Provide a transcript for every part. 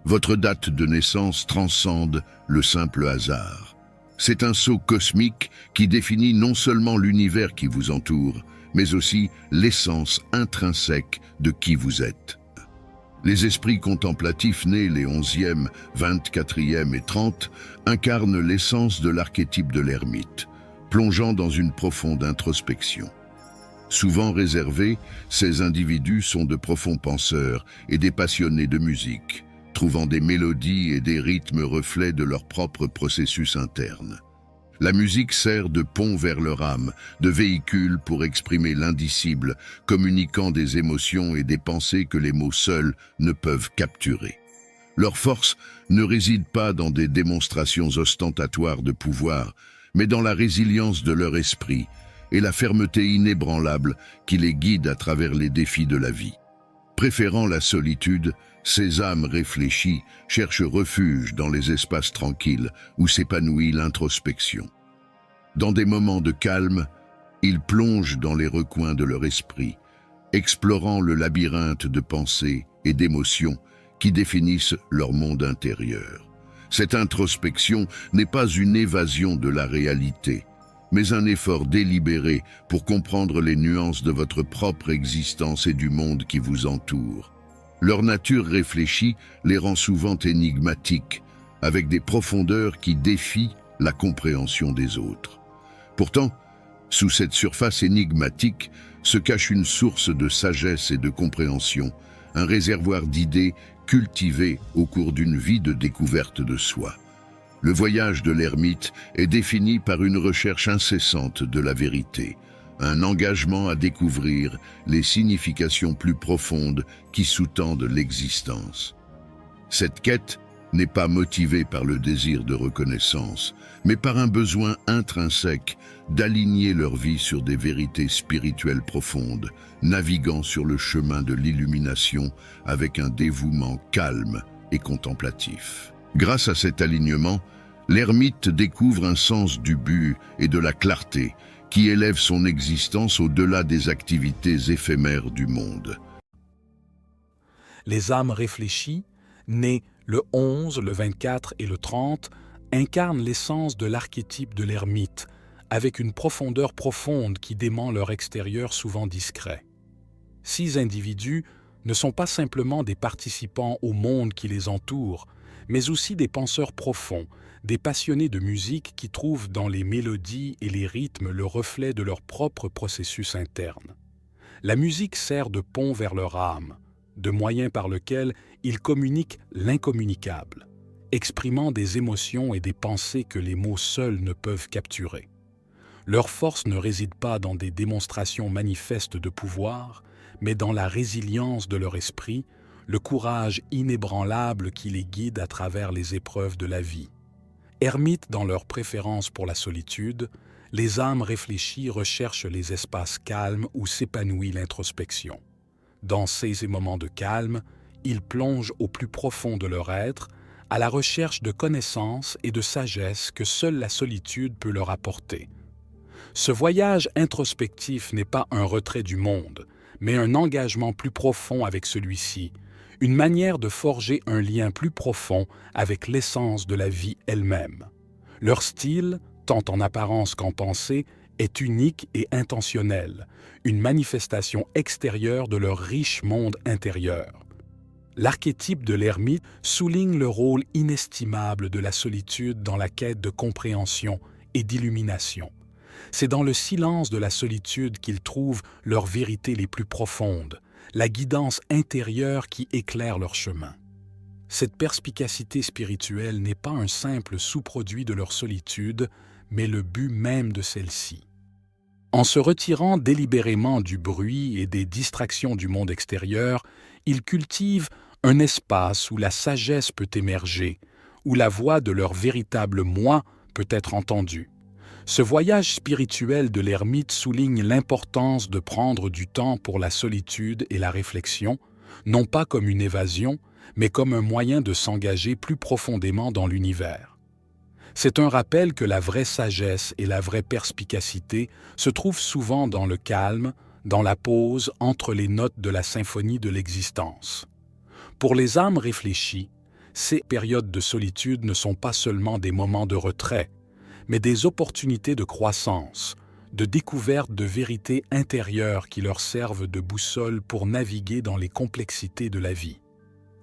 Votre date de naissance transcende le simple hasard. C'est un sceau cosmique qui définit non seulement l'univers qui vous entoure, mais aussi l'essence intrinsèque de qui vous êtes. Les esprits contemplatifs nés les 11e, 24e et 30 incarnent l'essence de l'archétype de l'ermite, plongeant dans une profonde introspection. Souvent réservés, ces individus sont de profonds penseurs et des passionnés de musique, trouvant des mélodies et des rythmes reflets de leur propre processus interne. La musique sert de pont vers leur âme, de véhicule pour exprimer l'indicible, communiquant des émotions et des pensées que les mots seuls ne peuvent capturer. Leur force ne réside pas dans des démonstrations ostentatoires de pouvoir, mais dans la résilience de leur esprit et la fermeté inébranlable qui les guide à travers les défis de la vie. Préférant la solitude, ces âmes réfléchies cherchent refuge dans les espaces tranquilles où s'épanouit l'introspection. Dans des moments de calme, ils plongent dans les recoins de leur esprit, explorant le labyrinthe de pensées et d'émotions qui définissent leur monde intérieur. Cette introspection n'est pas une évasion de la réalité, mais un effort délibéré pour comprendre les nuances de votre propre existence et du monde qui vous entoure. Leur nature réfléchie les rend souvent énigmatiques, avec des profondeurs qui défient la compréhension des autres. Pourtant, sous cette surface énigmatique se cache une source de sagesse et de compréhension, un réservoir d'idées cultivées au cours d'une vie de découverte de soi. Le voyage de l'ermite est défini par une recherche incessante de la vérité, un engagement à découvrir les significations plus profondes qui sous-tendent l'existence. Cette quête n'est pas motivée par le désir de reconnaissance, mais par un besoin intrinsèque d'aligner leur vie sur des vérités spirituelles profondes, naviguant sur le chemin de l'illumination avec un dévouement calme et contemplatif. Grâce à cet alignement, l'ermite découvre un sens du but et de la clarté qui élève son existence au-delà des activités éphémères du monde. Les âmes réfléchies, nées le 11, le 24 et le 30, incarnent l'essence de l'archétype de l'ermite, avec une profondeur profonde qui dément leur extérieur souvent discret. 6 individus ne sont pas simplement des participants au monde qui les entoure, mais aussi des penseurs profonds, des passionnés de musique qui trouvent dans les mélodies et les rythmes le reflet de leur propre processus interne. La musique sert de pont vers leur âme, de moyen par lequel ils communiquent l'incommunicable, exprimant des émotions et des pensées que les mots seuls ne peuvent capturer. Leur force ne réside pas dans des démonstrations manifestes de pouvoir, mais dans la résilience de leur esprit, le courage inébranlable qui les guide à travers les épreuves de la vie. Ermites dans leur préférence pour la solitude, les âmes réfléchies recherchent les espaces calmes où s'épanouit l'introspection. Dans ces moments de calme, ils plongent au plus profond de leur être, à la recherche de connaissances et de sagesse que seule la solitude peut leur apporter. Ce voyage introspectif n'est pas un retrait du monde, mais un engagement plus profond avec celui-ci, une manière de forger un lien plus profond avec l'essence de la vie elle-même. Leur style, tant en apparence qu'en pensée, est unique et intentionnel, une manifestation extérieure de leur riche monde intérieur. L'archétype de l'ermite souligne le rôle inestimable de la solitude dans la quête de compréhension et d'illumination. C'est dans le silence de la solitude qu'ils trouvent leurs vérités les plus profondes, la guidance intérieure qui éclaire leur chemin. Cette perspicacité spirituelle n'est pas un simple sous-produit de leur solitude, mais le but même de celle-ci. En se retirant délibérément du bruit et des distractions du monde extérieur, ils cultivent un espace où la sagesse peut émerger, où la voix de leur véritable moi peut être entendue. Ce voyage spirituel de l'ermite souligne l'importance de prendre du temps pour la solitude et la réflexion, non pas comme une évasion, mais comme un moyen de s'engager plus profondément dans l'univers. C'est un rappel que la vraie sagesse et la vraie perspicacité se trouvent souvent dans le calme, dans la pause entre les notes de la symphonie de l'existence. Pour les âmes réfléchies, Ces périodes de solitude ne sont pas seulement des moments de retrait, mais des opportunités de croissance, de découverte de vérités intérieures qui leur servent de boussole pour naviguer dans les complexités de la vie.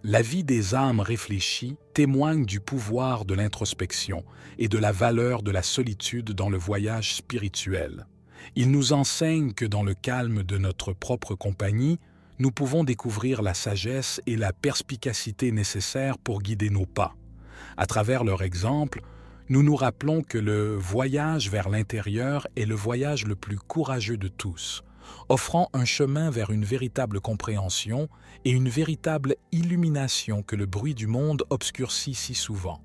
La vie des âmes réfléchies témoigne du pouvoir de l'introspection et de la valeur de la solitude dans le voyage spirituel. Il nous enseigne que dans le calme de notre propre compagnie, nous pouvons découvrir la sagesse et la perspicacité nécessaires pour guider nos pas. À travers leur exemple, nous nous rappelons que le voyage vers l'intérieur est le voyage le plus courageux de tous, offrant un chemin vers une véritable compréhension et une véritable illumination que le bruit du monde obscurcit si souvent.